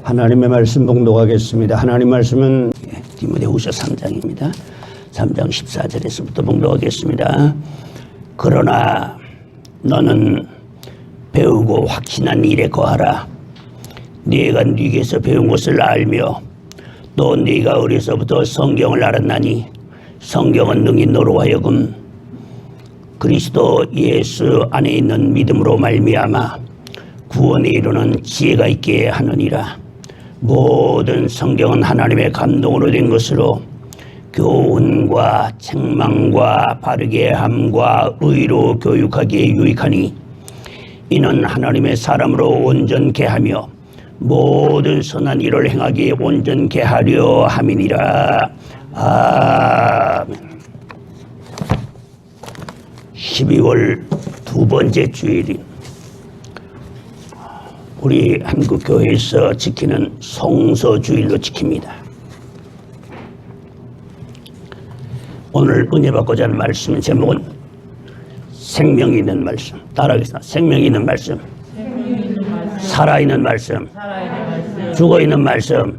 하나님의 말씀 봉독하겠습니다. 하나님 말씀은 디모데후서 3장입니다. 3장 14절에서부터 봉독하겠습니다. 그러나 너는 배우고 확신한 일에 거하라. 네가 네게서 배운 것을 알며 또 네가 어려서부터 성경을 알았나니 성경은 능히 너로 하여금 그리스도 예수 안에 있는 믿음으로 말미암아 구원에 이르는 지혜가 있게 하느니라. 모든 성경은 하나님의 감동으로 된 것으로 교훈과 책망과 바르게 함과 의로 교육하기에 유익하니 이는 하나님의 사람으로 온전케 하며 모든 선한 일을 행하기에 온전케 하려 함이니라. 아멘. 12월 두 번째 주일인 우리 한국교회에서 지키는 성서주일로 지킵니다. 오늘 은혜 받고자 하는 말씀 제목은 생명이 있는 말씀. 따라하겠습니다. 생명이 있는 말씀, 살아있는 말씀, 죽어있는 말씀.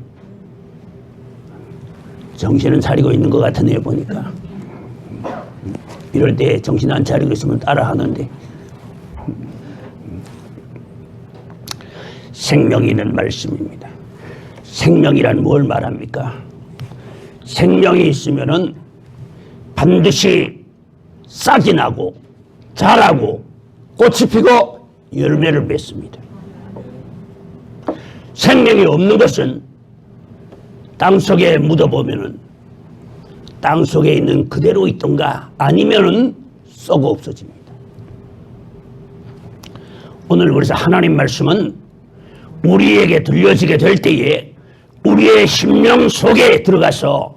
정신은 차리고 있는 것 같으네요 보니까. 이럴 때 정신 안 차리고 있으면 따라하는데. 생명이 있는 말씀입니다. 생명이란 뭘 말합니까? 생명이 있으면은 반드시 싹이 나고 자라고 꽃이 피고 열매를 맺습니다. 생명이 없는 것은 땅속에 묻어보면은 땅속에 있는 그대로 있던가 아니면은 썩어 없어집니다. 오늘 그래서 하나님 말씀은 우리에게 들려지게 될 때에 우리의 심령 속에 들어가서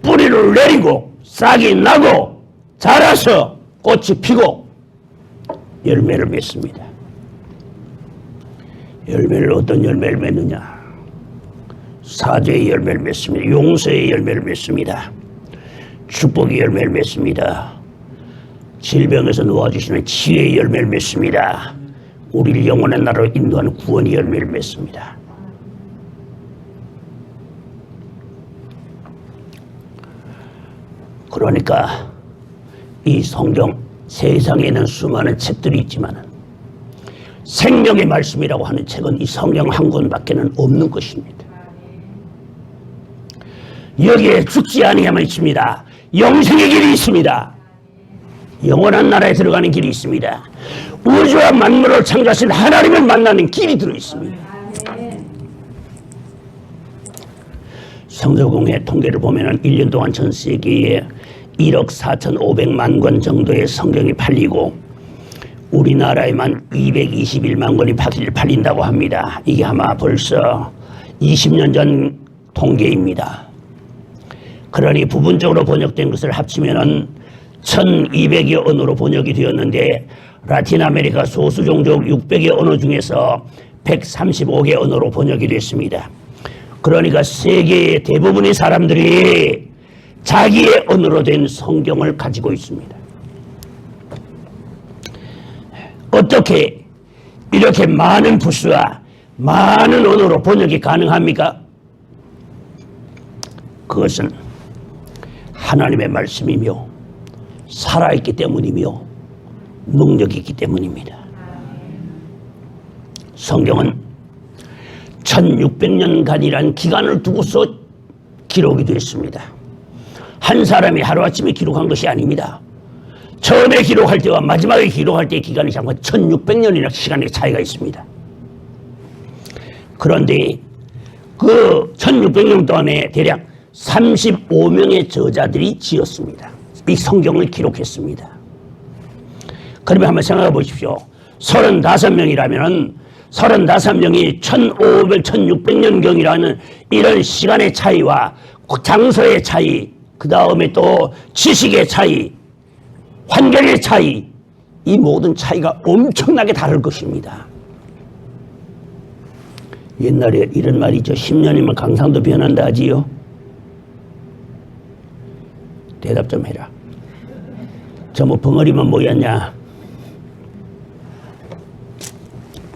뿌리를 내리고 싹이 나고 자라서 꽃이 피고 열매를 맺습니다. 열매를 어떤 열매를 맺느냐? 사죄의 열매를 맺습니다. 용서의 열매를 맺습니다. 축복의 열매를 맺습니다. 질병에서 놓아주시는 치유의 열매를 맺습니다. 우리를 영원한 나라로 인도하는 구원의 열매를 맺습니다. 그러니까 이 성경 세상에 있는 수많은 책들이 있지만 생명의 말씀이라고 하는 책은 이 성경 한 권밖에는 없는 것입니다. 여기에 죽지 아니하면 있습니다. 영생의 길이 있습니다. 영원한 나라에 들어가는 길이 있습니다. 우주와 만물을 창조하신 하나님을 만나는 길이 들어있습니다. 성서공회 통계를 보면 1년 동안 전 세계에 1억 4,500만 권 정도의 성경이 팔리고 우리나라에만 221만 권이 팔린다고 합니다. 이게 아마 벌써 20년 전 통계입니다. 그러니 부분적으로 번역된 것을 합치면은 1200여 언어로 번역이 되었는데 라틴 아메리카 소수 종족 600여 언어 중에서 135개 언어로 번역이 됐습니다. 그러니까 세계의 대부분의 사람들이 자기의 언어로 된 성경을 가지고 있습니다. 어떻게 이렇게 많은 부수와 많은 언어로 번역이 가능합니까? 그것은 하나님의 말씀이며 살아있기 때문이며 능력이 있기 때문입니다. 성경은 1600년간이라는 기간을 두고서 기록이 됐습니다. 한 사람이 하루아침에 기록한 것이 아닙니다. 처음에 기록할 때와 마지막에 기록할 때의 기간이 잠깐 1600년이나 시간의 차이가 있습니다. 그런데 그 1600년 동안에 대략 35명의 저자들이 지었습니다. 이 성경을 기록했습니다. 그러면 한번 생각해 보십시오. 35명이라면 35명이 1500, 1600년경이라는 이런 시간의 차이와 장소의 차이, 그 다음에 또 지식의 차이, 환경의 차이, 이 모든 차이가 엄청나게 다를 것입니다. 옛날에 이런 말이 있죠. 10년이면 강산도 변한다 하지요. 대답 좀 해라. 저 뭐 벙어리만 모였냐?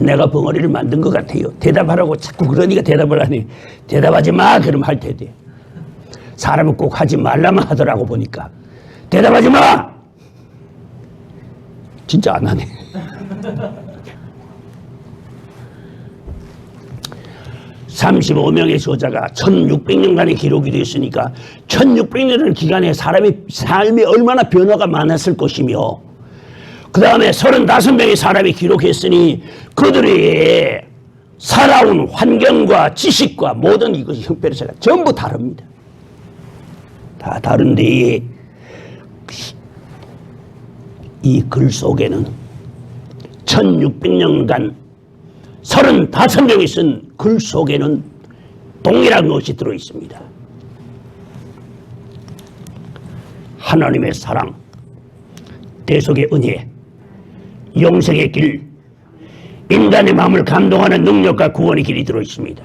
내가 벙어리를 만든 것 같아요. 대답하라고 자꾸 그러니까 대답을 하네. 대답하지 마 그러면 할 텐데 사람은 꼭 하지 말라만 하더라고 보니까. 대답하지 마! 진짜 안 하네. (35명의) 저자가 1600년간의 기록이 됐으니까 1600년의 기간에 사람의 삶에 얼마나 변화가 많았을 것이며 그 다음에 35명의 사람이 기록했으니 그들의 살아온 환경과 지식과 모든 이것이 형편차가 전부 다릅니다. 다 다른데 이 글 속에는 1600년간 35명이 쓴 글 속에는 동일한 것이 들어있습니다. 하나님의 사랑, 대속의 은혜, 영생의 길, 인간의 마음을 감동하는 능력과 구원의 길이 들어있습니다.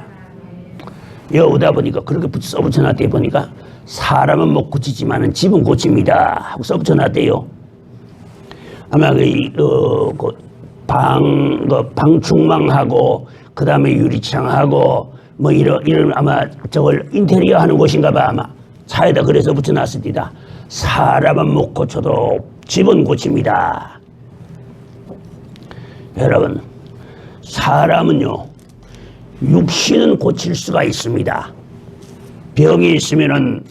여기다 보니까 그렇게 써붙여놨대 보니까 사람은 못 고치지만은 집은 고칩니다 하고 써붙여놨대요. 아마 방충망하고 그 다음에 유리창하고 뭐 이런 아마 저걸 인테리어 하는 곳인가 봐. 아마 차에다 그래서 붙여놨습니다. 사람은 못 고쳐도 집은 고칩니다. 여러분, 사람은요 육신은 고칠 수가 있습니다. 병이 있으면은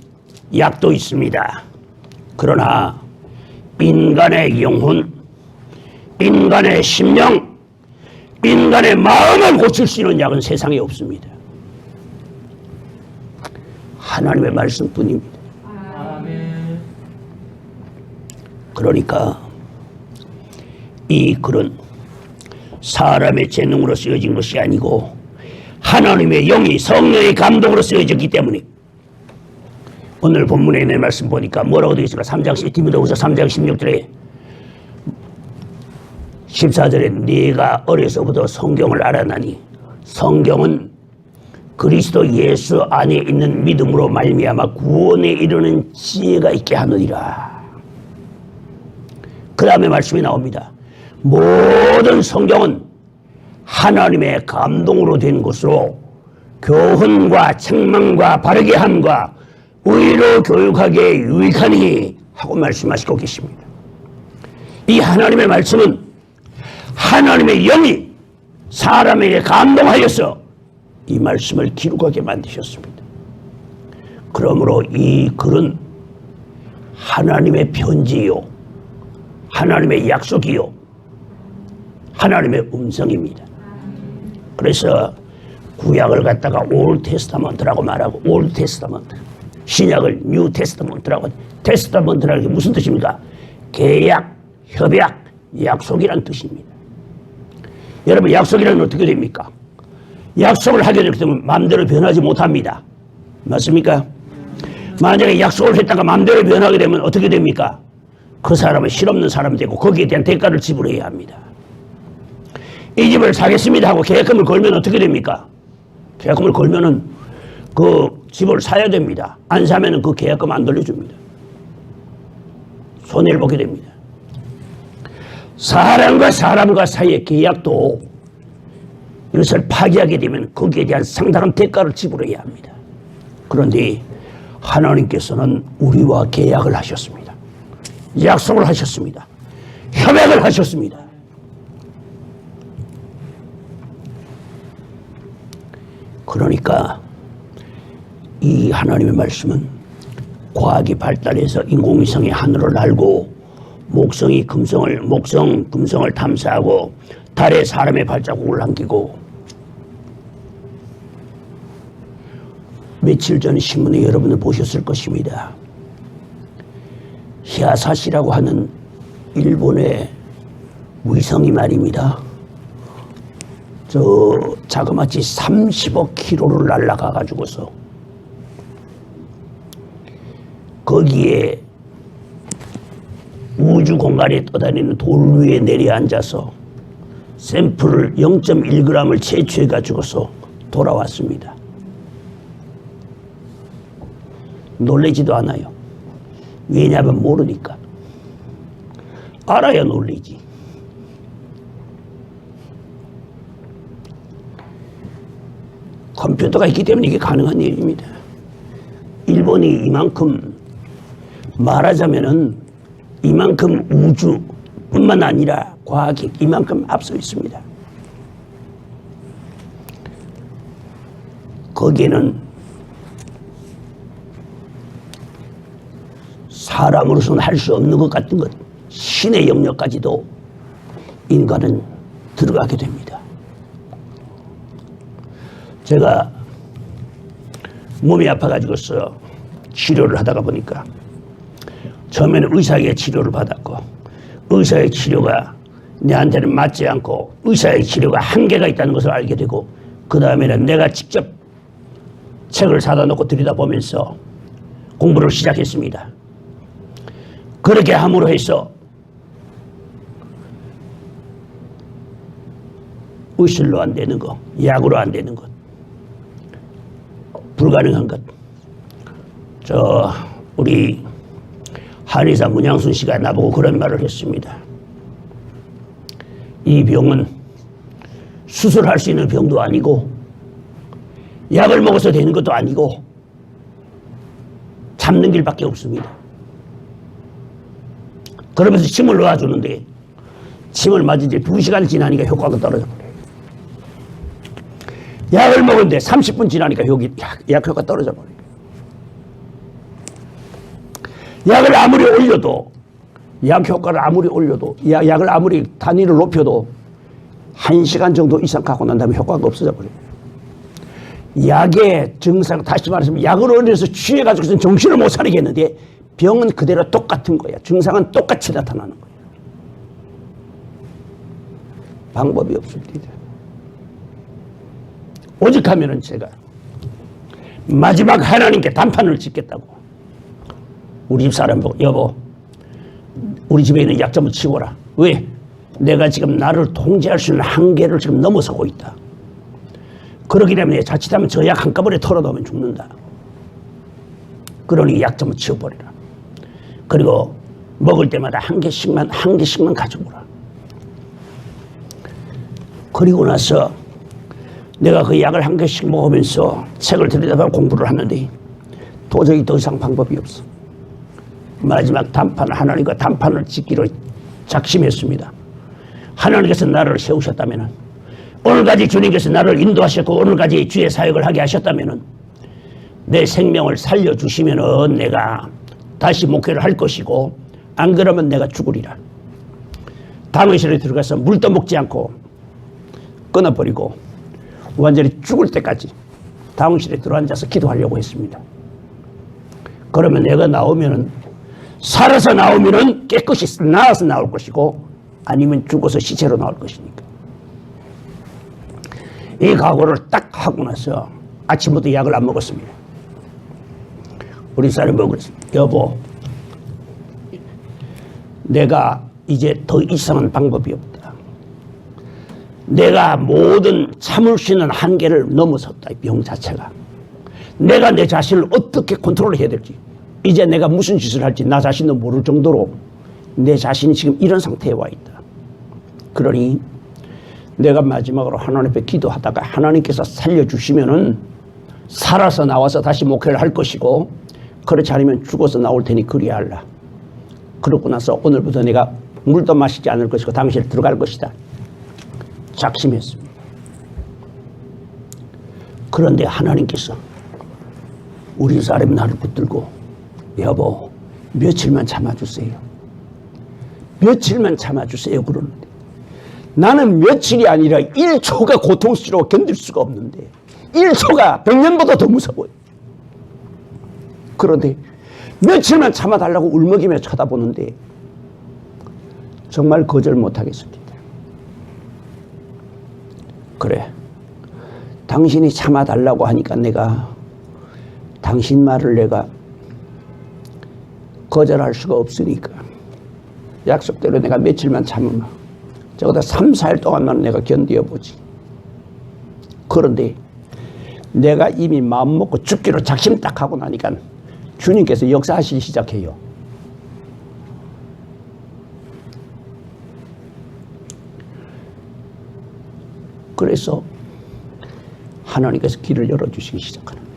약도 있습니다. 그러나 인간의 영혼, 인간의 심령, 인간의 마음을 고칠 수 있는 약은 세상에 없습니다. 하나님의 말씀뿐입니다. 아멘. 그러니까 이 글은 사람의 재능으로 쓰여진 것이 아니고 하나님의 영이 성령의 감동으로 쓰여졌기 때문에 오늘 본문에 있는 말씀 보니까 뭐라고 되어 있을까? 3장 디모데후서 3장 16절에 14절에 네가 어려서부터 성경을 알아나니 성경은 그리스도 예수 안에 있는 믿음으로 말미암아 구원에 이르는 지혜가 있게 하느니라. 그 다음에 말씀이 나옵니다. 모든 성경은 하나님의 감동으로 된 것으로 교훈과 책망과 바르게 함과 의로 교육하기에 유익하니 하고 말씀하시고 계십니다. 이 하나님의 말씀은 하나님의 영이 사람에게 감동하여서 이 말씀을 기록하게 만드셨습니다. 그러므로 이 글은 하나님의 편지요, 하나님의 약속이요, 하나님의 음성입니다. 그래서 구약을 갖다가 올 테스타먼트라고 말하고 올 테스타먼트, 신약을 뉴 테스타먼트라고. 테스타먼트라는 게 무슨 뜻입니까? 계약, 협약, 약속이란 뜻입니다. 여러분, 약속이란 어떻게 됩니까? 약속을 하게 되면 마음대로 변하지 못합니다. 맞습니까? 만약에 약속을 했다가 마음대로 변하게 되면 어떻게 됩니까? 그 사람은 실없는 사람이 되고 거기에 대한 대가를 지불해야 합니다. 이 집을 사겠습니다 하고 계약금을 걸면 어떻게 됩니까? 계약금을 걸면은 그 집을 사야 됩니다. 안 사면은 그 계약금 안 돌려줍니다. 손해를 보게 됩니다. 사람과 사람과 사이의 계약도 이것을 파기하게 되면 거기에 대한 상당한 대가를 지불해야 합니다. 그런데 하나님께서는 우리와 계약을 하셨습니다. 약속을 하셨습니다. 협약을 하셨습니다. 그러니까 이 하나님의 말씀은 과학이 발달해서 인공위성이 하늘을 날고 목성이 금성을 탐사하고 달에 사람의 발자국을 남기고 며칠 전 신문에 여러분들 보셨을 것입니다. 히아사시라고 하는 일본의 위성이 말입니다. 저 자그마치 30억 킬로를 날아가 가지고서 거기에 우주 공간에 떠다니는 돌 위에 내려앉아서 샘플을 0.1g을 채취해 가지고서 돌아왔습니다. 놀라지도 않아요. 왜냐하면 모르니까. 알아야 놀라지. 컴퓨터가 있기 때문에 이게 가능한 일입니다. 일본이 이만큼 말하자면은 이만큼 우주뿐만 아니라 과학이 이만큼 앞서 있습니다. 거기에는 사람으로서는 할 수 없는 것 같은 것, 신의 영역까지도 인간은 들어가게 됩니다. 제가 몸이 아파가지고서 치료를 하다가 보니까 처음에는 의사에게 치료를 받았고 의사의 치료가 내한테는 맞지 않고 의사의 치료가 한계가 있다는 것을 알게 되고 그 다음에는 내가 직접 책을 사다 놓고 들여다보면서 공부를 시작했습니다. 그렇게 함으로 해서 의술로 안 되는 것, 약으로 안 되는 것, 불가능한 것. 우리 한의사 문양순 씨가 나보고 그런 말을 했습니다. 이 병은 수술할 수 있는 병도 아니고 약을 먹어서 되는 것도 아니고 참는 길밖에 없습니다. 그러면서 침을 놓아주는데 침을 맞은 지 2시간 지나니까 효과가 떨어져 버려요. 약을 먹었는데 30분 지나니까 약 효과 떨어져 버려요. 약을 아무리 올려도 약 효과를 아무리 올려도 약을 아무리 단위를 높여도 1시간 정도 이상 가고 난 다음에 효과가 없어져 버려요. 약의 증상, 다시 말해서 약을 올려서 취해가지고선 정신을 못 차리겠는데 병은 그대로 똑같은 거야. 증상은 똑같이 나타나는 거야. 방법이 없습니다. 오직 하면은 제가 마지막 하나님께 단판을 짓겠다고 우리 집 사람 보고 여보 우리 집에 있는 약 좀 치워라. 왜? 내가 지금 나를 통제할 수 있는 한계를 지금 넘어서고 있다. 그러기 때문에 자칫하면 저 약 한꺼번에 털어놓으면 죽는다. 그러니 약 좀 치워버리라. 그리고 먹을 때마다 한 개씩만 가져오라. 그리고 나서 내가 그 약을 한 개씩 먹으면서 책을 들여다봐 공부를 하는데 도저히 더 이상 방법이 없어. 마지막 단판을 하나님과 단판을 짓기로 작심했습니다. 하나님께서 나를 세우셨다면 오늘까지 주님께서 나를 인도하셨고 오늘까지 주의 사역을 하게 하셨다면 내 생명을 살려주시면 내가 다시 목회를 할 것이고 안 그러면 내가 죽으리라. 당의실에 들어가서 물도 먹지 않고 끊어버리고 완전히 죽을 때까지 당의실에 들어앉아서 기도하려고 했습니다. 그러면 내가 나오면은 살아서 나오면은 깨끗이 나아서 나올 것이고 아니면 죽어서 시체로 나올 것이니까. 이 각오를 딱 하고 나서 아침부터 약을 안 먹었습니다. 우리 사람이 먹었습니다. 여보, 내가 이제 더 이상한 방법이 없다. 내가 모든 참을 수 있는 한계를 넘어섰다. 이 병 자체가. 내가 내 자신을 어떻게 컨트롤해야 될지 이제 내가 무슨 짓을 할지 나 자신도 모를 정도로 내 자신이 지금 이런 상태에 와 있다. 그러니 내가 마지막으로 하나님 앞에 기도하다가 하나님께서 살려주시면은 살아서 나와서 다시 목회를 할 것이고 그렇지 않으면 죽어서 나올 테니 그리하라. 그러고 나서 오늘부터 내가 물도 마시지 않을 것이고 당신을 들어갈 것이다. 작심했습니다. 그런데 하나님께서 우리 사람이 나를 붙들고 여보 며칠만 참아주세요. 며칠만 참아주세요 그러는데 나는 며칠이 아니라 1초가 고통스러워 견딜 수가 없는데 1초가 100년보다 더 무서워요. 그런데 며칠만 참아달라고 울먹이며 쳐다보는데 정말 거절 못하겠습니다. 그래, 당신이 참아달라고 하니까 내가 당신 말을 내가 거절할 수가 없으니까 약속대로 내가 며칠만 참으면 적어도 3, 4일 동안만 내가 견뎌보지. 그런데 내가 이미 마음먹고 죽기로 작심 딱 하고 나니까 주님께서 역사하시기 시작해요. 그래서 하나님께서 길을 열어주시기 시작하는 거예요.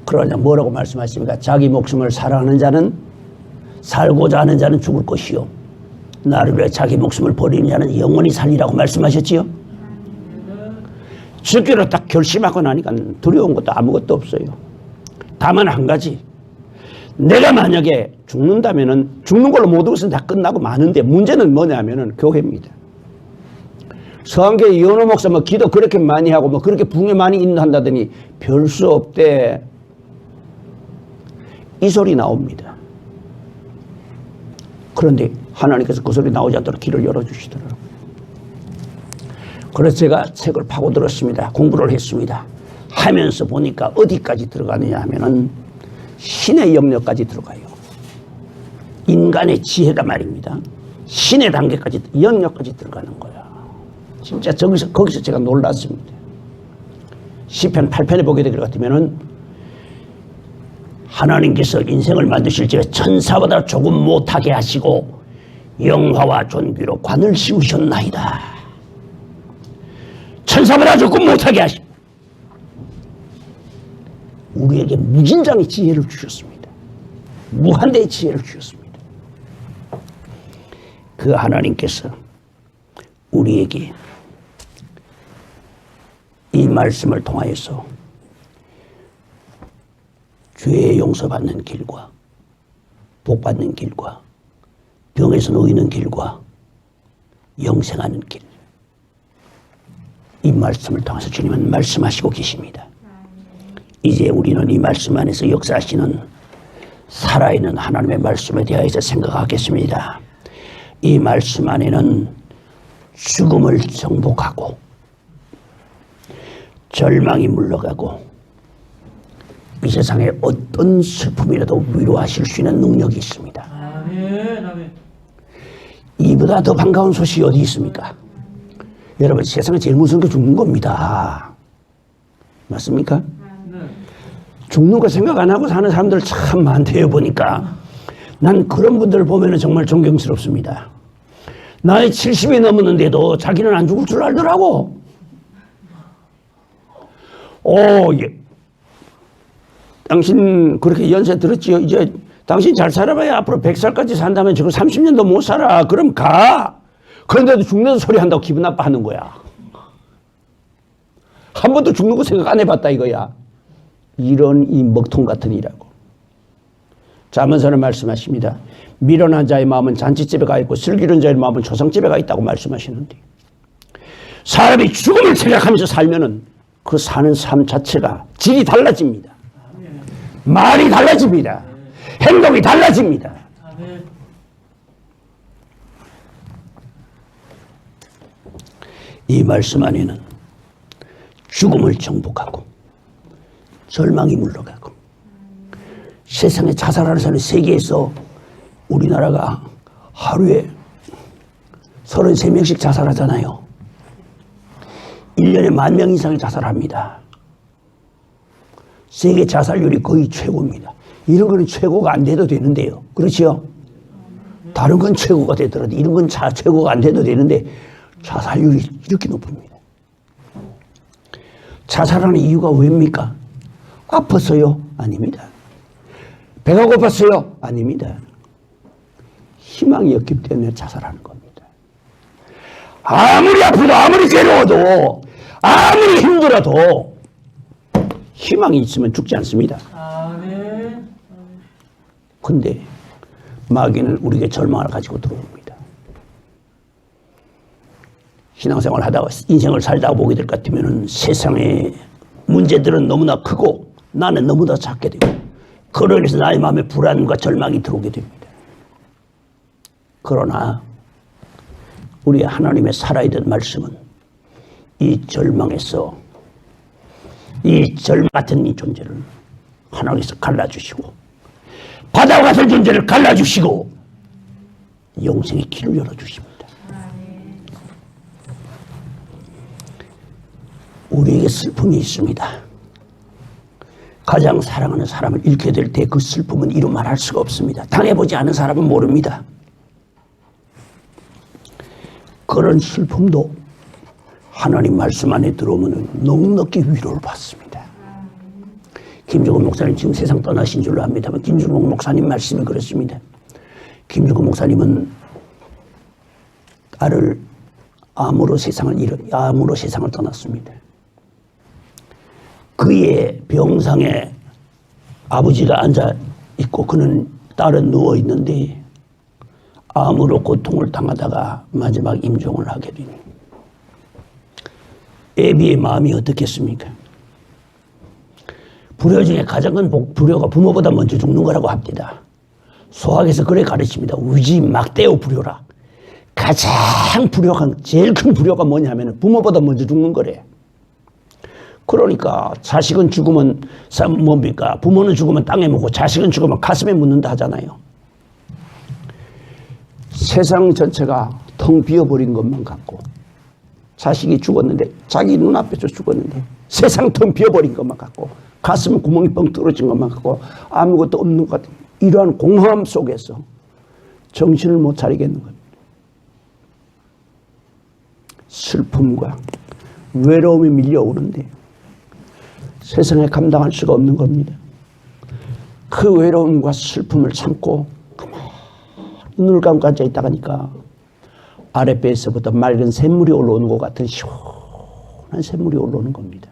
그러냐 뭐라고 말씀하십니까? 자기 목숨을 사랑하는 자는 살고자 하는 자는 죽을 것이요 나를 위해 자기 목숨을 버리는 자는 영원히 살리라고 말씀하셨지요. 죽기로 딱 결심하고 나니까 두려운 것도 아무것도 없어요. 다만 한 가지, 내가 만약에 죽는다면은 죽는 걸로 모든 것은 다 끝나고 마는데 문제는 뭐냐면은 교회입니다. 서한교회 이현호 목사 뭐 기도 그렇게 많이 하고 뭐 그렇게 붕에 많이 인도한다더니 별 수 없대. 이 소리 나옵니다. 그런데 하나님께서 그 소리 나오지 않도록 길을 열어주시더라고요. 그래서 제가 책을 파고들었습니다. 공부를 했습니다. 하면서 보니까 어디까지 들어가느냐 하면은 신의 영역까지 들어가요. 인간의 지혜가 말입니다. 신의 단계까지, 영역까지 들어가는 거야. 진짜 거기서 제가 놀랐습니다. 시편 8편에 보게 될 것 같으면은 하나님께서 인생을 만드실 때 천사보다 조금 못하게 하시고 영화와 존귀로 관을 씌우셨나이다. 천사보다 조금 못하게 하시고 우리에게 무진장의 지혜를 주셨습니다. 무한대의 지혜를 주셨습니다. 그 하나님께서 우리에게 이 말씀을 통하여서 죄의 용서받는 길과 복받는 길과 병에서 놓이는 길과 영생하는 길, 이 말씀을 통해서 주님은 말씀하시고 계십니다. 이제 우리는 이 말씀 안에서 역사하시는 살아있는 하나님의 말씀에 대하여서 생각하겠습니다. 이 말씀 안에는 죽음을 정복하고 절망이 물러가고 이 세상에 어떤 슬픔이라도 위로하실 수 있는 능력이 있습니다. 아멘, 아멘. 이보다 더 반가운 소식이 어디 있습니까? 여러분, 세상에 제일 무서운 게 죽는 겁니다. 맞습니까? 죽는 거 생각 안 하고 사는 사람들 참 많대요. 보니까 난 그런 분들을 보면 정말 존경스럽습니다. 나이 70이 넘었는데도 자기는 안 죽을 줄 알더라고. 예. 당신 그렇게 연세 들었지요? 이제 당신 잘 살아봐야 앞으로 100살까지 산다면 지금 30년도 못 살아. 그럼 가. 그런데도 죽는 소리 한다고 기분 나빠하는 거야. 한 번도 죽는 거 생각 안 해봤다 이거야. 이런 이 먹통 같은 이라고. 잠언서는 말씀하십니다. 미련한 자의 마음은 잔치집에 가 있고 슬기로운 자의 마음은 조상집에 가 있다고 말씀하시는데, 사람이 죽음을 생각하면서 살면은 그 사는 삶 자체가 질이 달라집니다. 말이 달라집니다. 행동이 달라집니다. 이 말씀 안에는 죽음을 정복하고 절망이 물러가고, 세상에 자살하는 사람이 세계에서 우리나라가 하루에 33명씩 자살하잖아요. 1년에 10,000명 이상이 자살합니다. 세계 자살률이 거의 최고입니다. 이런 거는 최고가 안 돼도 되는데요. 그렇죠? 다른 건 최고가 되더라도 이런 건 최고가 안 돼도 되는데 자살률이 이렇게 높습니다. 자살하는 이유가 왜입니까? 아팠어요? 아닙니다. 배가 고팠어요? 아닙니다. 희망이 없기 때문에 자살하는 겁니다. 아무리 아프고 아무리 괴로워도 아무리 힘들어도 희망이 있으면 죽지 않습니다. 근데 마귀는 우리에게 절망을 가지고 들어옵니다. 신앙생활을 하다가 인생을 살다가 보게 될 것 같으면 세상의 문제들은 너무나 크고 나는 너무나 작게 되고, 그러면서 나의 마음에 불안과 절망이 들어오게 됩니다. 그러나 우리 하나님의 살아있는 말씀은 이 절망에서, 이 절망 같은 이 존재를 하나님께서 갈라주시고, 바다와 같은 존재를 갈라주시고 영생의 길을 열어주십니다. 우리에게 슬픔이 있습니다. 가장 사랑하는 사람을 잃게 될 때 그 슬픔은 이루 말할 수가 없습니다. 당해보지 않은 사람은 모릅니다. 그런 슬픔도 하나님 말씀 안에 들어오면 넉넉히 위로를 받습니다. 김종국 목사님 지금 세상 떠나신 줄로 압니다만 김종국 목사님 말씀이 그렇습니다. 김종국 목사님은 딸을 암으로 세상을 떠났습니다. 그의 병상에 아버지가 앉아 있고 그는 딸은 누워 있는데 암으로 고통을 당하다가 마지막 임종을 하게 되니 애비의 마음이 어떻겠습니까? 불효 중에 가장 큰 불효가 부모보다 먼저 죽는 거라고 합니다. 소학에서 그래 가르칩니다. 우지 막대오 불효라. 가장 불효한 제일 큰 불효가 뭐냐면 부모보다 먼저 죽는 거래. 그러니까 자식은 죽으면 뭡니까? 부모는 죽으면 땅에 묻고 자식은 죽으면 가슴에 묻는다 하잖아요. 세상 전체가 텅 비어버린 것만 같고 자식이 죽었는데 자기 눈앞에서 죽었는데 세상 텅 비어버린 것만 같고 가슴 구멍이 뻥 뚫어진 것만 같고 아무것도 없는 것 같은 이러한 공허함 속에서 정신을 못 차리겠는 겁니다. 슬픔과 외로움이 밀려오는데 세상에 감당할 수가 없는 겁니다. 그 외로움과 슬픔을 참고 눈을 감고 앉아 있다가니까 아랫배에서부터 맑은 샘물이 올라오는 것 같은 시원한 샘물이 올라오는 겁니다.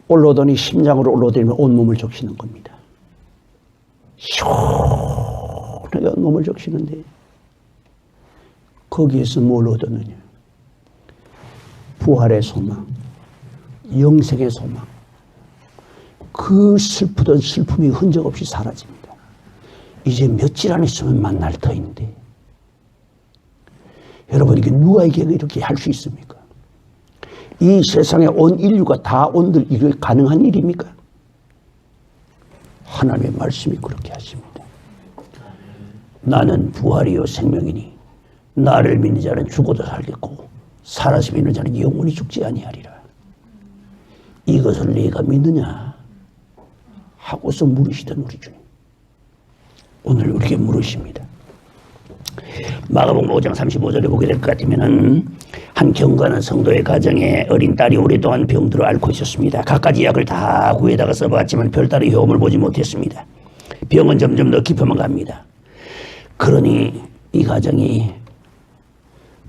올라오더니 심장으로 올라오더니 온몸을 적시는 겁니다. 시원하게 온몸을 적시는데 거기에서 뭘 얻었느냐? 부활의 소망, 영생의 소망. 그 슬프던 슬픔이 흔적 없이 사라집니다. 이제 며칠 안 있으면 만날 터인데 여러분 이게 누가에게 이렇게 할 수 있습니까? 이 세상에 온 인류가 다 온들 이게 가능한 일입니까? 하나님의 말씀이 그렇게 하십니다. 나는 부활이요 생명이니 나를 믿는 자는 죽어도 살겠고 살아서 믿는 자는 영원히 죽지 아니하리라. 이것을 네가 믿느냐 하고서 물으시던 우리 주님 오늘 우리에게 물으십니다. 마가복음 5장 35절에 보게 될 것 같으면은 한 경건한 성도의 가정에 어린 딸이 오랫동안 병들어 앓고 있었습니다. 갖가지 약을 다 구해다가 써봤지만 별다른 효험을 보지 못했습니다. 병은 점점 더 깊어만 갑니다. 그러니 이 가정이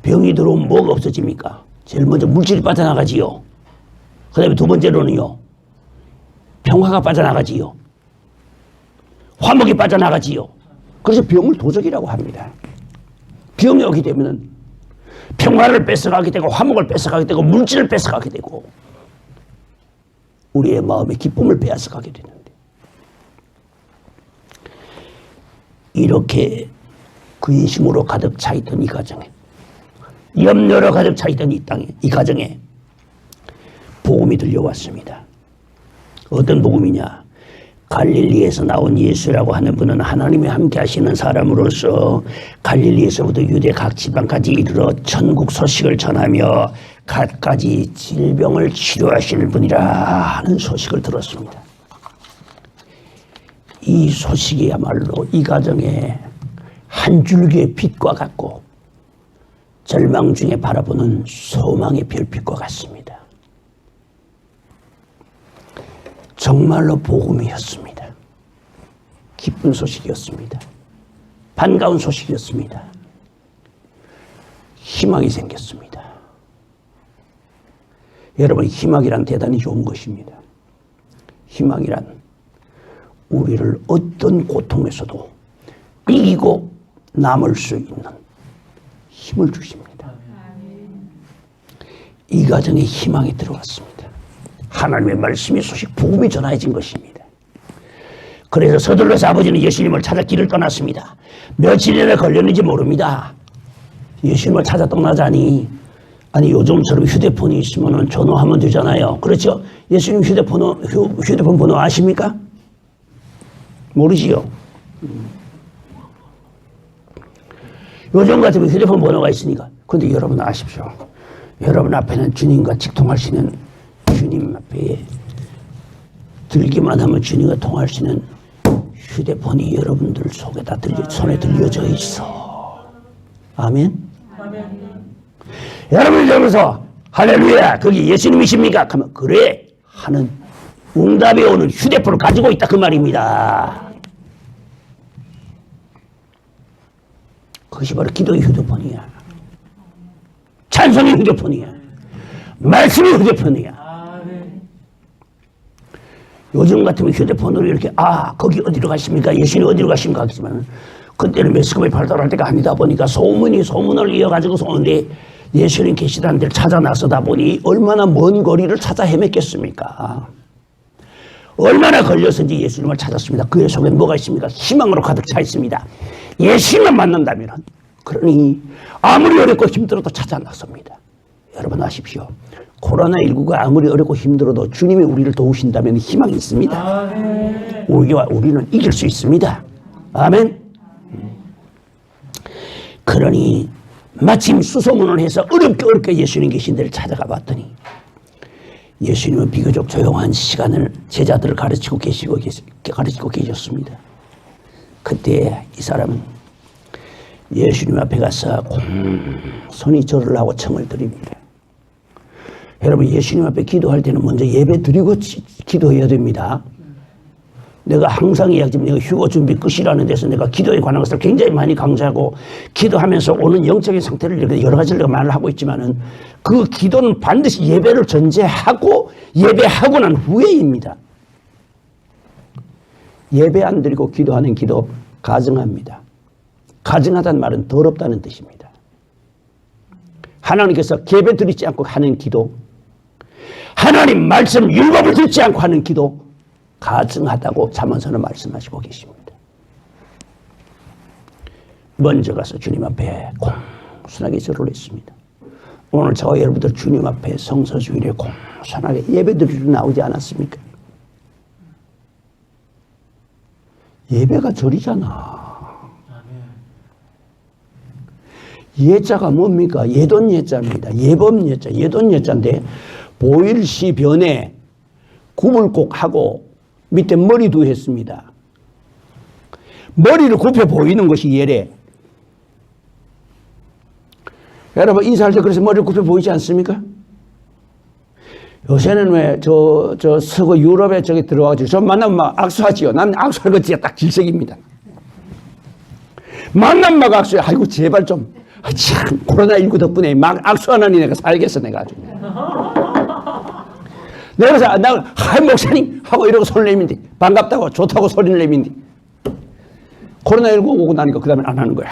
병이 들어오면 뭐가 없어집니까? 제일 먼저 물질이 빠져나가지요. 그 다음에 두 번째로는요. 평화가 빠져나가지요. 화목이 빠져나가지요. 그래서 병을 도적이라고 합니다. 병이 오게 되면 평화를 뺏어가게 되고 화목을 뺏어가게 되고 물질을 뺏어가게 되고 우리의 마음의 기쁨을 빼앗아가게 되는데 이렇게 근심으로 가득 차있던 이 가정에 염려로 가득 차있던 이 땅에 이 가정에 복음이 들려왔습니다. 어떤 복음이냐? 갈릴리에서 나온 예수라고 하는 분은 하나님이 함께 하시는 사람으로서 갈릴리에서부터 유대 각 지방까지 이르러 천국 소식을 전하며 갖가지 질병을 치료하시는 분이라 하는 소식을 들었습니다. 이 소식이야말로 이 가정에 한 줄기의 빛과 같고 절망 중에 바라보는 소망의 별빛과 같습니다. 정말로 복음이었습니다. 기쁜 소식이었습니다. 반가운 소식이었습니다. 희망이 생겼습니다. 여러분, 희망이란 대단히 좋은 것입니다. 희망이란 우리를 어떤 고통에서도 이기고 남을 수 있는 힘을 주십니다. 이 가정에 희망이 들어왔습니다. 하나님의 말씀의 소식, 복음이 전해진 것입니다. 그래서 서둘러서 아버지는 예수님을 찾아 길을 떠났습니다. 며칠이나 걸렸는지 모릅니다. 예수님을 찾아 떠나자니 아니 요즘처럼 휴대폰이 있으면 전화하면 되잖아요. 그렇죠? 예수님 휴대폰 번호 아십니까? 모르시죠? 요즘 같으면 휴대폰 번호가 있으니까. 근데 여러분 아십시오. 여러분 앞에는 주님과 직통할 수 있는 주님 앞에 들기만 하면 주님과 통할 수 있는 휴대폰이 여러분들 손에 들려져 있어. 아멘? 여러분이 저기서 할렐루야 거기 예수님이십니까? 하면 그래 하는 응답이 오는 휴대폰을 가지고 있다 그 말입니다. 그것이 바로 기도의 휴대폰이야. 찬송의 휴대폰이야. 말씀의 휴대폰이야. 요즘 같으면 휴대폰으로 이렇게 거기 어디로 가십니까? 예수님 어디로 가십니까? 하지만 그때는 매스컴이 발달할 때가 아니다 보니까 소문을 이어가지고 오는데 예수님 계시다는 데를 찾아 나서다 보니 얼마나 먼 거리를 찾아 헤맸겠습니까? 얼마나 걸려서인지 예수님을 찾았습니다. 그의 속에 뭐가 있습니까? 희망으로 가득 차 있습니다. 예수님만 만난다면 그러니 아무리 어렵고 힘들어도 찾아 나섭니다. 여러분 아십시오. 코로나19가 아무리 어렵고 힘들어도 주님이 우리를 도우신다면 희망이 있습니다. 우리는 이길 수 있습니다. 아멘. 그러니 마침 수소문을 해서 어렵게 예수님 계신 데를 찾아가 봤더니 예수님은 비교적 조용한 시간을 제자들을 가르치고 계셨습니다. 그때 이 사람은 예수님 앞에 가서 공손히 절을 하고 청을 드립니다. 여러분 예수님 앞에 기도할 때는 먼저 예배 드리고 기도해야 됩니다. 내가 항상 이야기하지만 내가 휴거 준비 끝이라는 데서 내가 기도에 관한 것을 굉장히 많이 강조하고 기도하면서 오는 영적인 상태를 이렇게 여러 가지를 내가 말을 하고 있지만은 그 기도는 반드시 예배를 전제하고 예배하고 난 후에입니다. 예배 안 드리고 기도하는 기도 가증합니다. 가증하다는 말은 더럽다는 뜻입니다. 하나님께서 예배 드리지 않고 하는 기도, 하나님 말씀 율법을 듣지 않고 하는 기도 가증하다고 잠언서는 말씀하시고 계십니다. 먼저 가서 주님 앞에 공손하게 절을 했습니다. 오늘 저와 여러분들 주님 앞에 성서 주일에 공손하게 예배드리러 나오지 않았습니까? 예배가 절이잖아. 예자가 뭡니까? 예돈 예자입니다. 예범 예자, 예돈 예자인데 보일시 변에 굽을 꼭 하고 밑에 머리도 했습니다. 머리를 굽혀 보이는 것이 예래. 여러분 인사할 때 그래서 머리를 굽혀 보이지 않습니까? 요새는 왜 서구 유럽에 저기 들어와가지고 저 만나면 막 악수하지요. 난 악수하는 거 진짜 딱 질색입니다. 만나면 막 악수해. 아이고 제발 좀. 참 코로나19 덕분에 막 악수하는 내가 살겠어 내가 아주. 내가 그래서 나 목사님 하고 이러고 손을 내민디 반갑다고 좋다고 소리를 내민디 코로나19 오고 나니까 그 다음에 안 하는 거야.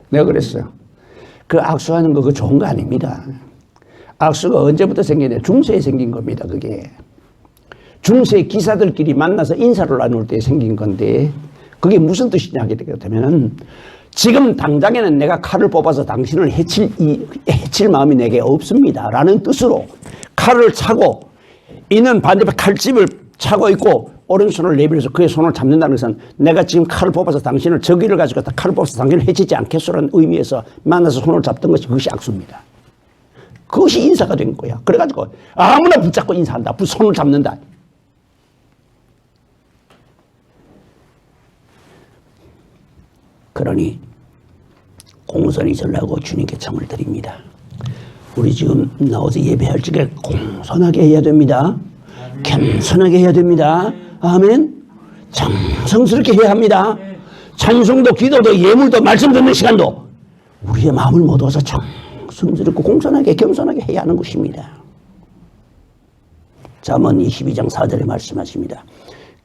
내가 그랬어요. 그 악수하는 거 그거 좋은 거 아닙니다. 악수가 언제부터 생겼냐? 중세에 생긴 겁니다. 그게 중세 기사들끼리 만나서 인사를 나눌 때 생긴 건데 그게 무슨 뜻이냐 하게 되면 지금 당장에는 내가 칼을 뽑아서 당신을 해칠 마음이 내게 없습니다 라는 뜻으로 칼을 차고 이는 반대편 칼집을 차고 있고 오른손을 내밀어서 그의 손을 잡는다는 것은 내가 지금 칼을 뽑아서 당신을 저기를 가지고 칼을 뽑아서 당신을 해치지 않겠소라는 의미에서 만나서 손을 잡던 것이 그것이 악수입니다. 그것이 인사가 된 거야. 그래가지고 아무나 붙잡고 인사한다. 손을 잡는다. 그러니 공손히 절하고 주님께 청을 드립니다. 우리 지금 나와서 예배할 적에 공손하게 해야 됩니다. 겸손하게 해야 됩니다. 아멘. 정성스럽게 해야 합니다. 찬송도 기도도 예물도 말씀 듣는 시간도 우리의 마음을 모아서 정성스럽고 공손하게 겸손하게 해야 하는 것입니다. 잠언 22장 4절에 말씀하십니다.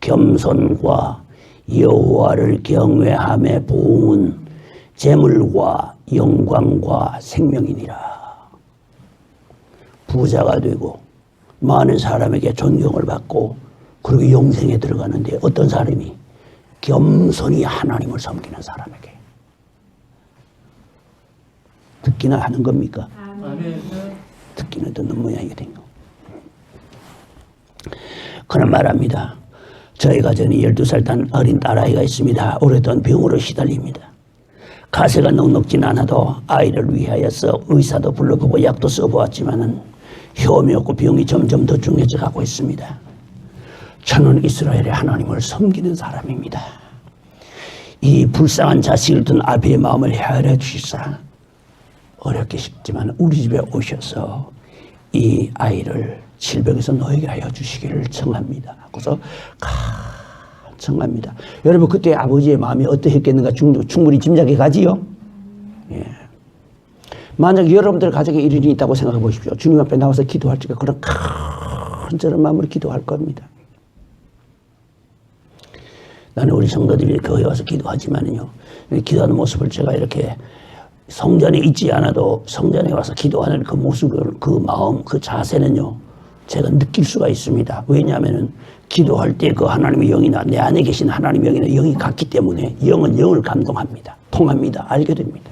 겸손과 여호와를 경외함의 보응은 재물과 영광과 생명이니라. 부자가 되고 많은 사람에게 존경을 받고 그리고 영생에 들어가는데 어떤 사람이 겸손히 하나님을 섬기는 사람에게 듣기나 하는 겁니까? 듣기는 듣는 모양이 된 거. 그런 말합니다. 저희 가정에 12살 단 어린 딸아이가 있습니다. 오랫동안 병으로 시달립니다. 가세가 넉넉진 않아도 아이를 위하여서 의사도 불러보고 약도 써보았지만은 효험이 없고 병이 점점 더 중해져 가고 있습니다. 저는 이스라엘의 하나님을 섬기는 사람입니다. 이 불쌍한 자식을 둔 아비의 마음을 헤아려 주시사 어렵게 싶지만 우리 집에 오셔서 이 아이를 질병에서 너에게 하여 주시기를 청합니다. 그래서 청합니다. 여러분 그때 아버지의 마음이 어떠했겠는가 충분히 짐작이 가지요. 예. 만약 여러분들 가정에 이런 일이 있다고 생각해 보십시오. 주님 앞에 나와서 기도할 적에 그런 간절한 마음으로 기도할 겁니다. 나는 우리 성도들이 교회 와서 기도하지만요, 기도하는 모습을 제가 이렇게 성전에 있지 않아도 성전에 와서 기도하는 그 모습을, 그 마음, 그 자세는요, 제가 느낄 수가 있습니다. 왜냐하면 기도할 때 그 하나님의 영이나 내 안에 계신 하나님의 영이나 영이 같기 때문에 영은 영을 감동합니다. 통합니다. 알게 됩니다.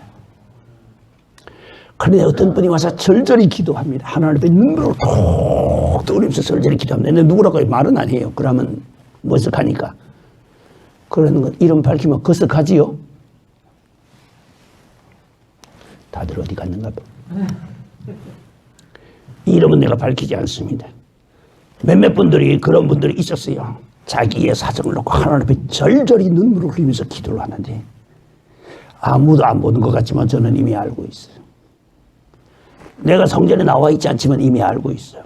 그런데 어떤 분이 와서 절절히 기도합니다. 하나님 앞에 눈물을 톡 떠올리면서 절절히 기도합니다. 근데 누구라고 말은 안 해요. 그러면 머쓱하니까. 그러는 것, 이름 밝히면 거쓱하지요? 다들 어디 갔는가 봐. 이름은 내가 밝히지 않습니다. 몇몇 분들이 그런 분들이 있었어요. 자기의 사정을 놓고 하나님 앞에 절절히 눈물을 흘리면서 기도를 하는데 아무도 안 보는 것 같지만 저는 이미 알고 있어요. 내가 성전에 나와 있지 않지만 이미 알고 있어요.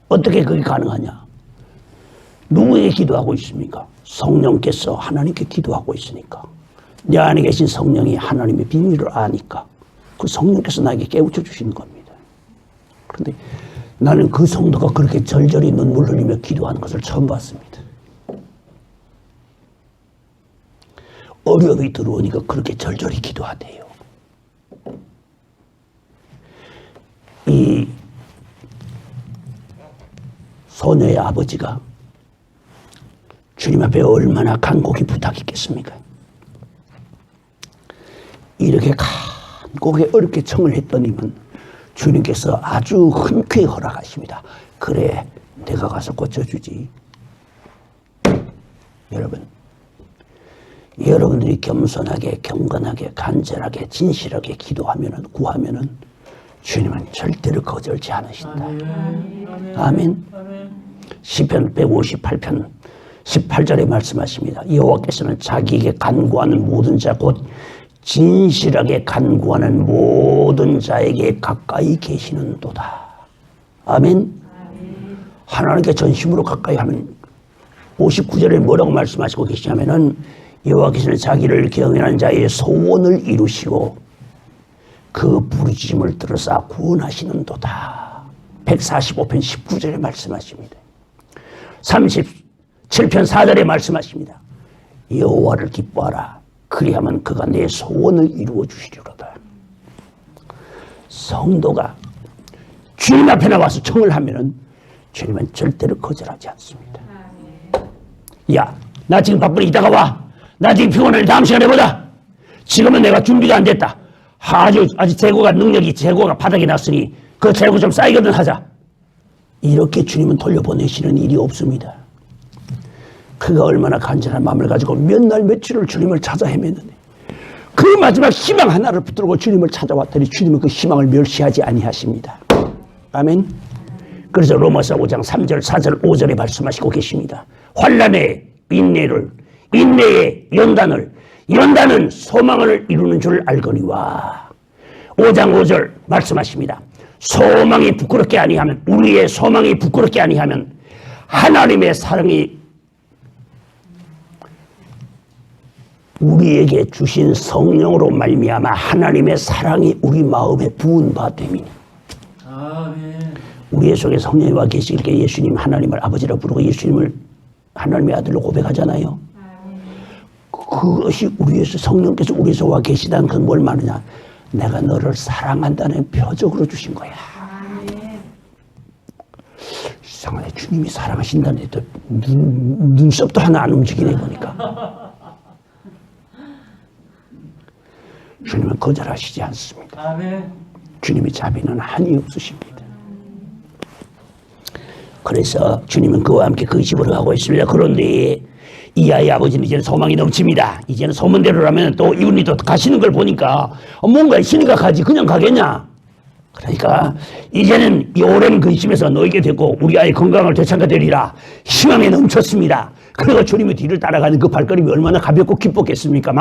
어떻게 그게 가능하냐? 누구에게 기도하고 있습니까? 성령께서 하나님께 기도하고 있으니까. 내 안에 계신 성령이 하나님의 비밀을 아니까 그 성령께서 나에게 깨우쳐 주시는 겁니다. 그런데 나는 그 성도가 그렇게 절절히 눈물 흘리며 기도하는 것을 처음 봤습니다. 어려움이 들어오니까 그렇게 절절히 기도하대요. 이 소녀의 아버지가 주님 앞에 얼마나 간곡히 부탁했겠습니까? 이렇게 간곡히 어렵게 청을 했더니만 주님께서 아주 흔쾌히 허락하십니다. 그래, 내가 가서 고쳐주지. 여러분들이 겸손하게, 경건하게, 간절하게, 진실하게 기도하면은, 구하면은 주님은 절대로 거절지 않으신다. 아멘. 시편 158편 18절에 말씀하십니다. 여호와께서는 자기에게 간구하는 모든 자, 곧 진실하게 간구하는 모든 자에게 가까이 계시는도다. 아멘. 하나님께 전심으로 가까이 하면 59절에 뭐라고 말씀하시고 계시냐면은 여호와께서는 자기를 경외하는 자의 소원을 이루시고 그 부르짖음을 들으사 구원하시는도다. 145편 19절에 말씀하십니다. 37편 4절에 말씀하십니다. 여호와를 기뻐하라. 그리하면 그가 내 소원을 이루어 주시리로다. 성도가 주님 앞에 나와서 청을 하면은 주님은 절대로 거절하지 않습니다. 야, 나 지금 바쁘니 이따가 와. 나 지금 피곤하니 다음 시간에 보자. 지금은 내가 준비가 안 됐다. 아주 재고가 바닥이 났으니 그 재고 좀 쌓이거든 하자. 이렇게 주님은 돌려보내시는 일이 없습니다. 그가 얼마나 간절한 마음을 가지고 몇 날 며칠을 주님을 찾아 헤맸는데 그 마지막 희망 하나를 붙들고 주님을 찾아왔더니 주님은 그 희망을 멸시하지 아니하십니다. 아멘. 그래서 로마서 5장 3절 4절 5절에 말씀하시고 계십니다. 환난의 인내를, 인내의 연단은 소망을 이루는 줄 알거니와. 5장 5절 말씀하십니다. 우리의 소망이 부끄럽게 아니하면 하나님의 사랑이 우리에게 주신 성령으로 말미암아 하나님의 사랑이 우리 마음에 부은 바 됨이니. 아멘. 우리의 속에 성령이 와 계시길 예수님 하나님을 아버지라 부르고 예수님을 하나님의 아들로 고백하잖아요. 아멘. 그것이 우리에서 성령께서 우리에서 와 계시다는 건 뭘 말하냐? 내가 너를 사랑한다는 표적으로 주신 거야. 아멘. 이상하네. 주님이 사랑하신다는데 또 눈썹도 하나 안 움직이네 보니까. 주님은 거절하시지 않습니다. 아멘. 주님의 자비는 한이 없으십니다. 그래서 주님은 그와 함께 그 집으로 가고 있습니다. 그런데 이 아이의 아버지는 이제는 소망이 넘칩니다. 이제는 소문대로라면 또 이분이 또 가시는 걸 보니까 뭔가 있으니까 가지 그냥 가겠냐. 그러니까 이제는 이 오랜 근심에서 너에게 됐고 우리 아이 건강을 되찾게 되리라 희망에 넘쳤습니다. 그리고 주님의 뒤를 따라가는 그 발걸음이 얼마나 가볍고 기뻤겠습니까?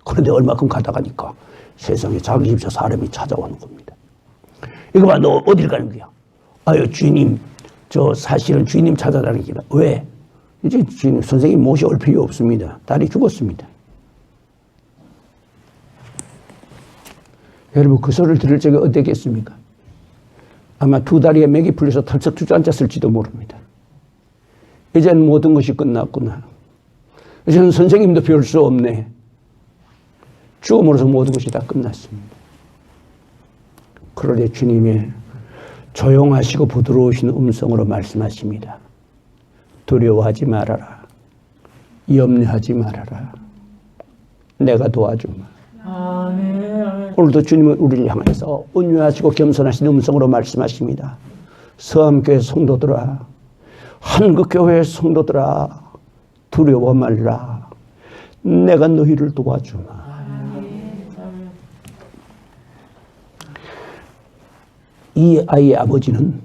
그런데 얼마큼 가다가니까 세상에 자기 집사 사람이 찾아오는 겁니다. 이거 봐, 너 어딜 가는 거야? 아유, 주님, 저 사실은 주님 찾아다니기라. 왜? 이제 주님, 선생님 모셔올 필요 없습니다. 딸이 죽었습니다. 여러분, 그 소리를 들을 적에 어땠겠습니까? 아마 두 다리에 맥이 풀려서 털썩 주저앉았을지도 모릅니다. 이제는 모든 것이 끝났구나. 이제는 선생님도 별 수 없네. 죽음으로서 모든 것이 다 끝났습니다. 그러되 주님의 조용하시고 부드러우신 음성으로 말씀하십니다. 두려워하지 말아라. 염려하지 말아라. 내가 도와주마. 아멘. 오늘도 주님은 우리를 향해서 온유하시고 겸손하신 음성으로 말씀하십니다. 서암교회 성도들아, 한국교회 성도들아, 두려워 말라. 내가 너희를 도와주마. 이 아이의 아버지는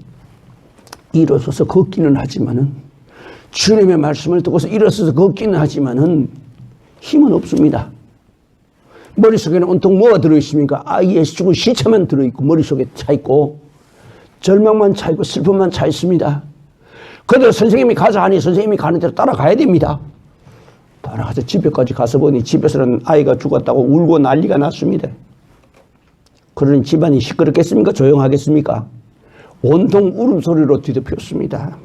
일어서서 걷기는 하지만은, 주님의 말씀을 듣고서 일어서서 걷기는 하지만은 힘은 없습니다. 머릿속에는 온통 뭐가 들어있습니까? 아이의 죽은 시체만 들어있고, 머릿속에 차있고, 절망만 차있고, 슬픔만 차있습니다. 그래도 선생님이 가자 하니 선생님이 가는 대로 따라가야 됩니다. 따라가서 집에까지 가서 보니 집에서는 아이가 죽었다고 울고 난리가 났습니다. 그러니 집안이 시끄럽겠습니까? 조용하겠습니까? 온통 울음소리로 뒤덮였습니다.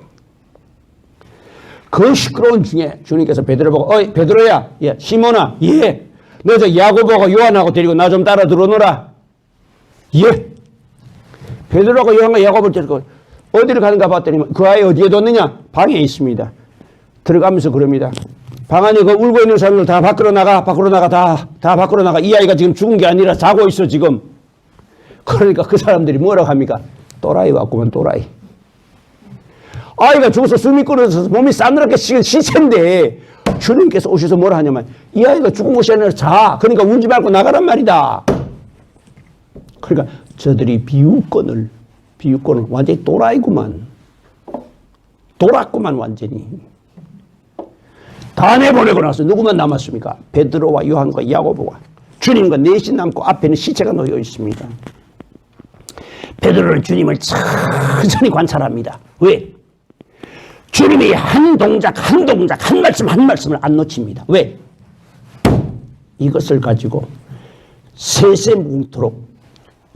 그 시끄러운 중에 주님께서 베드로 보고, 어이 베드로야, 예, 시몬아, 예, 너 저 야고보하고 요한하고 데리고 나 좀 따라 들어오너라. 예. 베드로하고 요한과 야고보를 데리고 어디를 가는가 봤더니 그 아이 어디에 뒀느냐? 방에 있습니다. 들어가면서 그럽니다. 방 안에 그 울고 있는 사람들 다 밖으로 나가, 다 밖으로 나가. 이 아이가 지금 죽은 게 아니라 자고 있어 지금. 그러니까 그 사람들이 뭐라고 합니까? 또라이 왔구만, 또라이. 아이가 죽어서 숨이 끊어져서 몸이 싸늘하게 식은 시체인데 주님께서 오셔서 뭐라 하냐면, 이 아이가 죽은 것이 아니라 자. 그러니까 울지 말고 나가란 말이다. 그러니까 저들이 비유권을 완전히 또라이구만. 돌았구만 완전히. 다 내보내고 나서 누구만 남았습니까? 베드로와 요한과 야고보와 주님과 넷이 남고 앞에는 시체가 놓여 있습니다. 베드로는 주님을 천천히 관찰합니다. 왜? 주님이 한 동작, 한 말씀을 안 놓칩니다. 왜? 이것을 가지고 세세뭉토록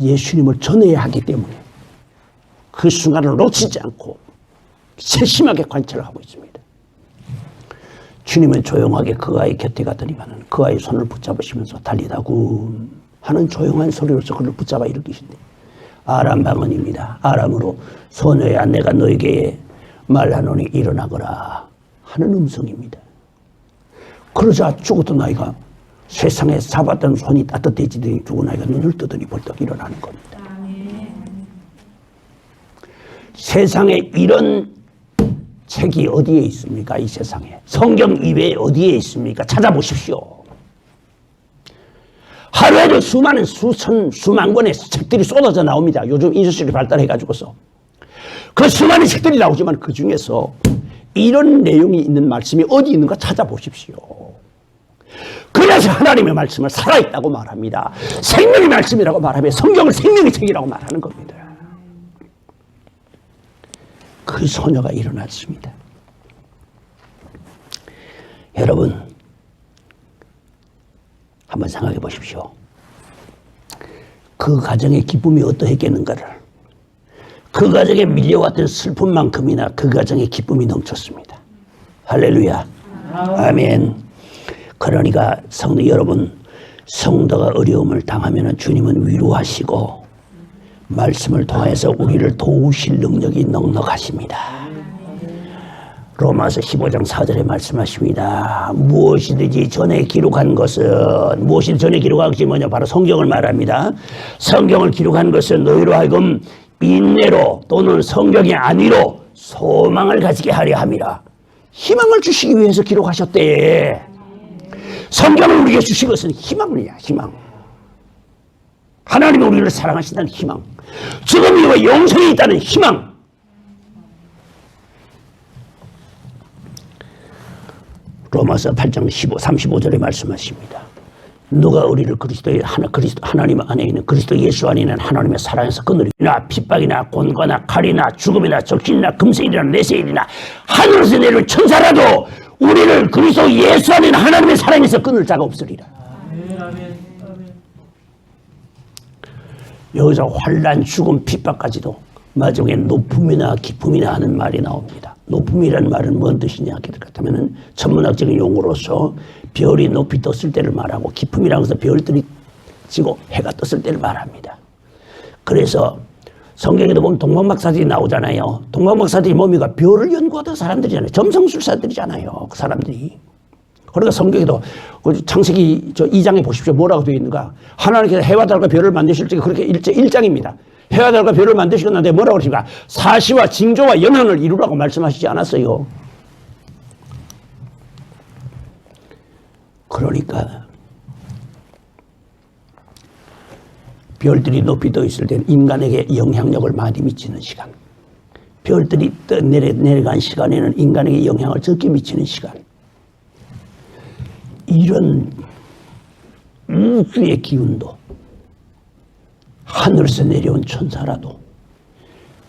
예수님을 전해야 하기 때문에 그 순간을 놓치지 않고 세심하게 관찰을 하고 있습니다. 주님은 조용하게 그 아이 곁에 가더니만 그 아이 손을 붙잡으시면서 달리다군 하는 조용한 소리로서 그를 붙잡아 일으키신대. 아람 방언입니다. 아람으로 소녀야 내가 너에게 말하노니 일어나거라 하는 음성입니다. 그러자 죽었던 아이가, 세상에 잡았던 손이 따뜻해지더니 죽은 아이가 눈을 뜨더니 벌떡 일어나는 겁니다. 세상에 이런 책이 어디에 있습니까? 이 세상에 성경 이외에 어디에 있습니까? 찾아보십시오. 하루에도 수많은 수만 권의 책들이 쏟아져 나옵니다. 요즘 인쇄술이 발달해가지고서 그 수많은 책들이 나오지만 그 중에서 이런 내용이 있는 말씀이 어디 있는가 찾아보십시오. 그래서 하나님의 말씀을 살아있다고 말합니다. 생명의 말씀이라고 말하며 성경을 생명의 책이라고 말하는 겁니다. 그 소녀가 일어났습니다. 여러분, 한번 생각해 보십시오. 그 가정의 기쁨이 어떠했겠는가를. 그 가정에 밀려왔던 슬픔만큼이나 그 가정의 기쁨이 넘쳤습니다. 할렐루야. 아멘. 그러니까 성도 여러분, 성도가 어려움을 당하면 주님은 위로하시고 말씀을 통해서 우리를 도우실 능력이 넉넉하십니다. 로마서 15장 4절에 말씀하십니다. 무엇이든지 전에 기록한 것은, 무엇이든지 전에 기록한 것이 뭐냐? 바로 성경을 말합니다. 성경을 기록한 것은 너희로 하여금 인내로 또는 성경이 아니로 소망을 가지게 하려 함이라. 희망을 주시기 위해서 기록하셨대. 성경을 우리에게 주신 것은 희망이야, 희망. 하나님은 우리를 사랑하신다는 희망, 죽음 이후에 영생이 있다는 희망. 로마서 8장 35절에 말씀하십니다. 누가 우리를 하나님 안에 있는 그리스도 예수 안에 있는 하나님의 사랑에서 끊으리나 핍박이나 곤고나 칼이나 죽음이나 적신이나 금세일이나 내세일이나 하늘에서 내려온 천사라도 우리를 그리스도 예수 안에 있는 하나님의 사랑에서 끊을 자가 없으리라. 여기서 환난, 죽음, 핍박까지도 마지막에 높음이나 기쁨이나 하는 말이 나옵니다. 높음이라는 말은 뭔 뜻이냐 하면 천문학적인 용어로서 별이 높이 떴을 때를 말하고 기쁨이라는 것은 별들이 지고 해가 떴을 때를 말합니다. 그래서 성경에도 보면 동방박사들이 나오잖아요. 동방박사들이 뭡니까? 별을 연구하던 사람들이잖아요. 점성술사들이잖아요. 그 사람들이. 그러니까 성경에도 창세기 2장에 보십시오. 뭐라고 되어 있는가? 하나님께서 해와 달과 별을 만드실 때 그렇게 1장입니다. 해와 달과 별을 만드시고 난 뒤에 뭐라고 그러십니까? 사시와 징조와 연한을 이루라고 말씀하시지 않았어요. 그러니까 별들이 높이 떠 있을 때는 인간에게 영향력을 많이 미치는 시간, 별들이 내려간 시간에는 인간에게 영향을 적게 미치는 시간, 이런 우주의 기운도 하늘에서 내려온 천사라도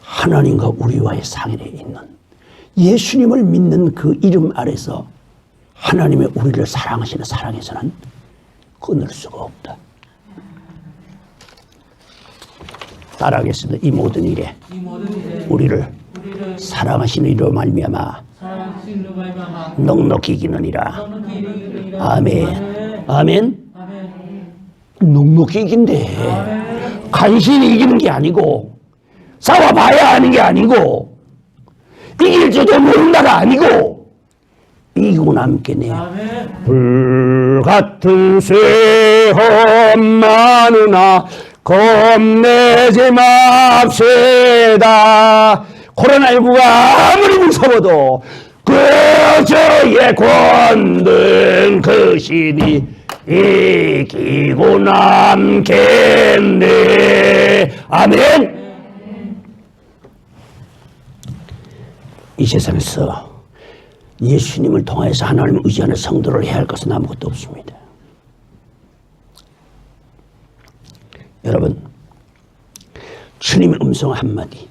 하나님과 우리와의 상인에 있는 예수님을 믿는 그 이름 아래서 하나님의 우리를 사랑하시는 사랑에서는 끊을 수가 없다. 따라하겠습니다. 이 모든 일에 우리를 사랑하시는 이로 말미암아 넉넉히 이기느니라. 아멘. 아멘. 넉넉히 이긴대. 간신히 이기는 게 아니고 싸워봐야 하는 게 아니고 이길지도 모른다가 아니고 이기고 남겠네요. 불같은 쇠험 많으나 겁내지 맙시다. 코로나19가 아무리 무서워도 그저의 권능 그 신이 이기고 남겠네. 아멘. 이 세상에서 예수님을 통해서 하나님을 의지하는 성도를 해야 할 것은 아무것도 없습니다. 여러분, 주님의 음성 한마디,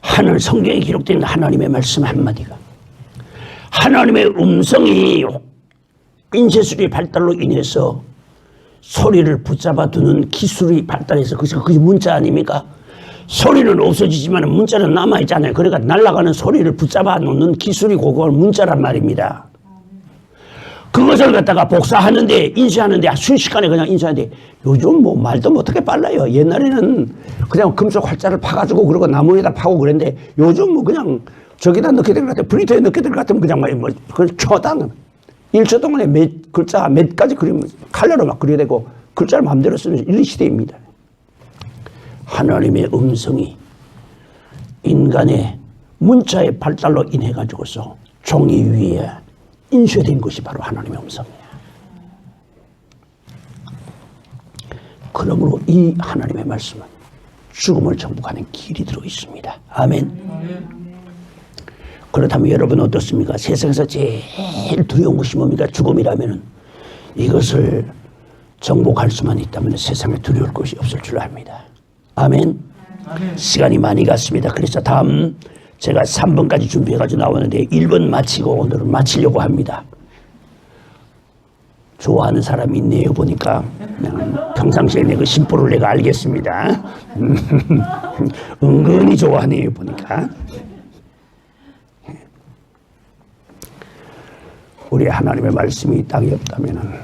하늘 성경에 기록된 하나님의 말씀 한마디가 하나님의 음성이 인쇄술의 발달로 인해서 소리를 붙잡아 두는 기술이 발달해서 그게 문자 아닙니까? 소리는 없어지지만 문자는 남아있잖아요. 그러니까 날아가는 소리를 붙잡아 놓는 기술이 그걸 문자란 말입니다. 그것을 갖다가 복사하는데 인쇄하는데 순식간에 그냥 인쇄하는데 요즘 뭐 말도 못하게 빨라요. 옛날에는 그냥 금속 활자를 파가지고 그러고 나무에다 파고 그랬는데 요즘 뭐 그냥 저기다 넣게 될 것 같아요. 프린터에 넣게 될 것 같으면 그냥 뭐 초당 1초 동안에 몇 글자 몇 가지 그리면 칼라로 막 그려야 되고 글자를 마음대로 쓰는 이런 시대입니다. 하나님의 음성이 인간의 문자의 발달로 인해 가지고서 종이 위에 인쇄된 것이 바로 하나님의 음성이에요. 그러므로 이 하나님의 말씀은 죽음을 정복하는 길이 들어 있습니다. 아멘. 그렇다면 여러분 어떻습니까? 세상에서 제일 두려운 것이 뭡니까? 죽음이라면 이것을 정복할 수만 있다면 세상에 두려울 것이 없을 줄 압니다. 아멘. 시간이 많이 갔습니다. 그래서 다음 제가 3번까지 준비해가지고 나오는데 1번 마치고 오늘은 마치려고 합니다. 좋아하는 사람이 있네요. 보니까 그냥 평상시에 내 그 심보를 내가 알겠습니다. 은근히 좋아하네요. 보니까 우리 하나님의 말씀이 땅에 없다면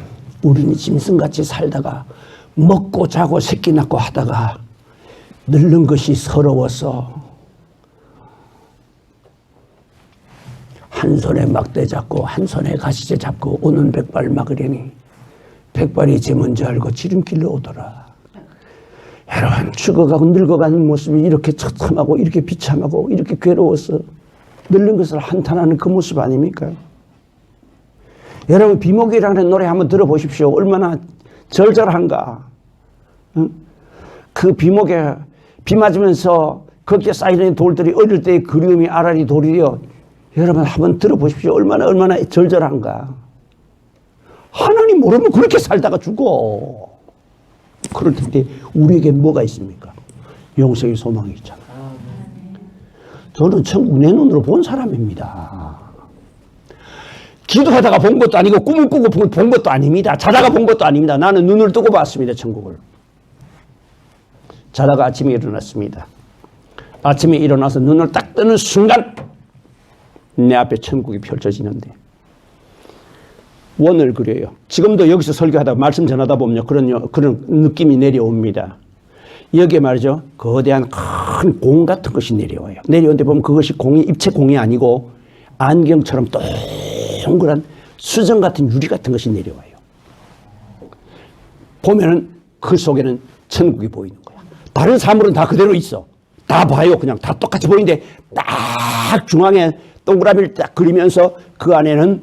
우리는 짐승같이 살다가 먹고 자고 새끼 낳고 하다가 늙는 것이 서러워서 한 손에 막대 잡고 한 손에 가시제 잡고 오는 백발 막으려니 백발이 제 먼저 알고 지름길로 오더라. 여러분, 죽어가고 늙어가는 모습이 이렇게 처참하고 이렇게 비참하고 이렇게 괴로워서 늙는 것을 한탄하는 그 모습 아닙니까? 여러분, 비목이라는 노래 한번 들어보십시오. 얼마나 절절한가. 그 비목에 비 맞으면서 거기에 쌓이는 돌들이 어릴 때의 그리움이 아라리 돌이요. 여러분 한번 들어보십시오. 얼마나 절절한가. 하나님 모르면 그렇게 살다가 죽어. 그럴 텐데 우리에게 뭐가 있습니까? 영생의 소망이 있잖아요. 저는 천국 내 눈으로 본 사람입니다. 기도하다가 본 것도 아니고 꿈을 꾸고 본 것도 아닙니다. 자다가 본 것도 아닙니다. 나는 눈을 뜨고 봤습니다. 천국을. 자다가 아침에 일어났습니다. 아침에 일어나서 눈을 딱 뜨는 순간 내 앞에 천국이 펼쳐지는데 원을 그려요. 지금도 여기서 설교하다 말씀 전하다 보면 그런 느낌이 내려옵니다. 여기에 말이죠. 거대한 큰 공 같은 것이 내려와요. 내려오는데 보면 그것이 입체 공이 아니고 안경처럼 동그란 수정 같은 유리 같은 것이 내려와요. 보면은 그 속에는 천국이 보이는 거야. 다른 사물은 다 그대로 있어. 다 봐요. 그냥 다 똑같이 보이는데 딱 중앙에 동그라미를 딱 그리면서 그 안에는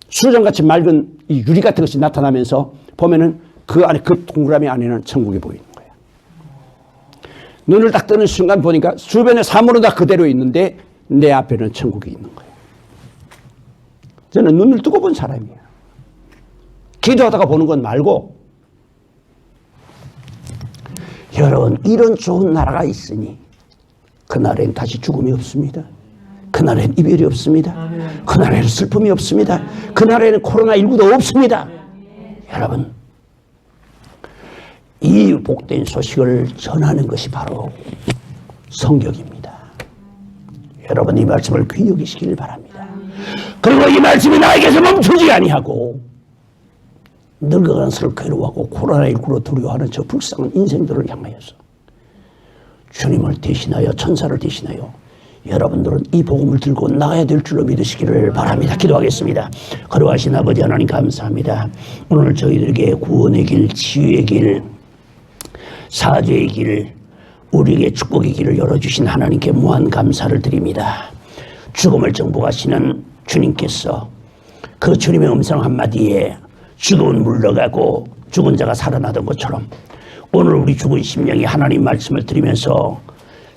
수정같이 맑은 이 유리 같은 것이 나타나면서 보면은 그 안에 그 동그라미 안에는 천국이 보이는 거야. 눈을 딱 뜨는 순간 보니까 주변의 사물은 다 그대로 있는데 내 앞에는 천국이 있는 거야. 저는 눈을 뜨고 본 사람이야. 기도하다가 보는 건 말고. 여러분, 이런 좋은 나라가 있으니 그날엔 다시 죽음이 없습니다. 그날엔 이별이 없습니다. 그날에는 슬픔이 없습니다. 그날에는 코로나19도 없습니다. 여러분, 이 복된 소식을 전하는 것이 바로 성경입니다. 여러분, 이 말씀을 귀히 여기시길 바랍니다. 그리고 이 말씀이 나에게서 멈추지 아니하고 늙어간수록 괴로워하고 코로나19로 두려워하는 저 불쌍한 인생들을 향하여서 주님을 대신하여 천사를 대신하여 여러분들은 이 복음을 들고 나가야 될 줄로 믿으시기를 바랍니다. 기도하겠습니다. 거룩하신 아버지 하나님 감사합니다. 오늘 저희들에게 구원의 길, 치유의 길, 사죄의 길, 우리에게 축복의 길을 열어주신 하나님께 무한 감사를 드립니다. 죽음을 정복하시는 주님께서 그 주님의 음성 한마디에 죽음은 물러가고 죽은 자가 살아나던 것처럼 오늘 우리 죽은 심령이 하나님 말씀을 들으면서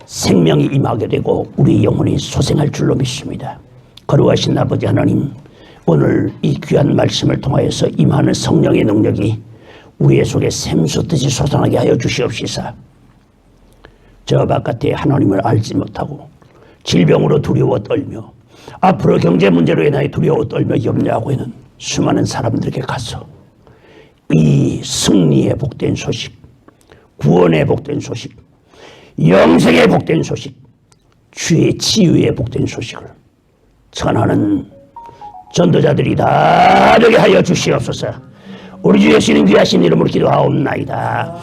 생명이 임하게 되고 우리 영혼이 소생할 줄로 믿습니다. 거룩하신 아버지 하나님, 오늘 이 귀한 말씀을 통하여서 임하는 성령의 능력이 우리의 속에 샘솟듯이 솟아나게 하여 주시옵시사. 저 바깥에 하나님을 알지 못하고 질병으로 두려워 떨며 앞으로 경제 문제로 인하여 두려워 떨며 염려하고 있는 수많은 사람들에게 가서 이 승리의 복된 소식, 구원의 복된 소식, 영생의 복된 소식, 주의 치유의 복된 소식을 전하는 전도자들이 다 되게 하여 주시옵소서. 우리 주 예수님 귀하신 이름으로 기도하옵나이다.